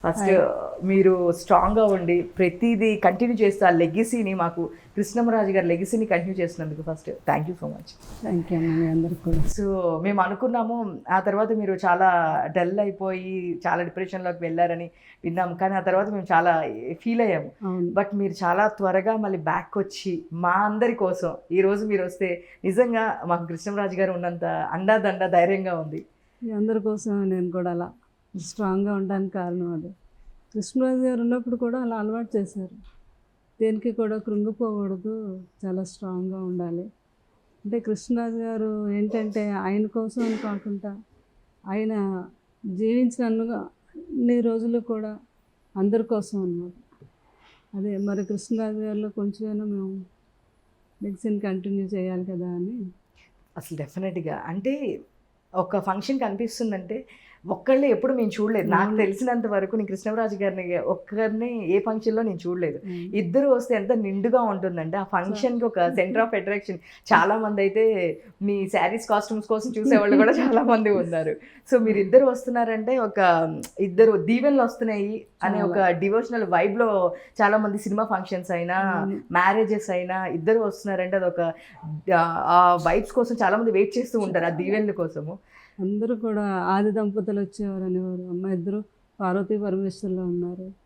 First మీరు స్ట్రాంగ్గా ఉండి ప్రతిదీ కంటిన్యూ చేస్తూ ఆ లెగసీని మాకు కృష్ణమరాజు గారి లెగసీని కంటిన్యూ చేసినందుకు first thank you so much. Thank you అమ్మ, మీ అందరికి కూడా. సో మేము అనుకున్నాము ఆ తర్వాత మీరు చాలా డల్ అయిపోయి చాలా డిప్రెషన్లోకి వెళ్ళారని విన్నాము, కానీ ఆ తర్వాత మేము చాలా ఫీల్ అయ్యాము. అవును, బట్ మీరు చాలా త్వరగా మళ్ళీ బ్యాక్ వచ్చి మా అందరి కోసం ఈరోజు మీరు వస్తే నిజంగా మాకు కృష్ణమరాజు గారు ఉన్నంత అండాదండ ధైర్యంగా ఉంది. మీ అందరి కోసం నేను కూడా అలా స్ట్రాంగ్గా ఉండడానికి కారణం అదే. కృష్ణరాజు గారు ఉన్నప్పుడు కూడా అలా అలవాటు చేశారు. దేనికి కూడా కృంగిపోకూడదు, చాలా స్ట్రాంగ్గా ఉండాలి. అంటే కృష్ణరాజు గారు ఏంటంటే ఆయన కోసం అని కాకుండా ఆయన జీవించిన అన్ని రోజులు కూడా అందరి కోసం అన్నమాట. అదే మరి కృష్ణరాజు గారిలో కొంచెమైనా మేము మెడిసిన్ కంటిన్యూ చేయాలి కదా అని. అసలు డెఫినెట్గా అంటే ఒక ఫంక్షన్ కనిపిస్తుందంటే ఒక్కళ్ళే ఎప్పుడు మేము చూడలేదు. నాకు తెలిసినంత వరకు నేను కృష్ణరాజు గారిని ఒక్కరిని ఏ ఫంక్షన్లో నేను చూడలేదు. ఇద్దరు వస్తే ఎంత నిండుగా ఉంటుందంటే ఆ ఫంక్షన్కి ఒక సెంటర్ ఆఫ్ అట్రాక్షన్. చాలా మంది అయితే మీ శారీస్ కాస్ట్యూమ్స్ కోసం చూసేవాళ్ళు కూడా చాలా మంది ఉన్నారు. సో మీరు ఇద్దరు వస్తున్నారంటే ఒక ఇద్దరు దీవెనలు వస్తున్నాయి అనే ఒక డివోషనల్ వైబ్లో చాలా మంది సినిమా ఫంక్షన్స్ అయినా మ్యారేజెస్ అయినా ఇద్దరు వస్తున్నారంటే అదొక ఆ వైబ్స్ కోసం చాలా మంది వెయిట్ చేస్తూ ఉంటారు ఆ దీవెనల కోసము. అందరూ కూడా ఆది దంపతులు వచ్చేవారు అనేవారు. అమ్మ ఇద్దరు పార్వతీ పరమేశ్వర్లో ఉన్నారు.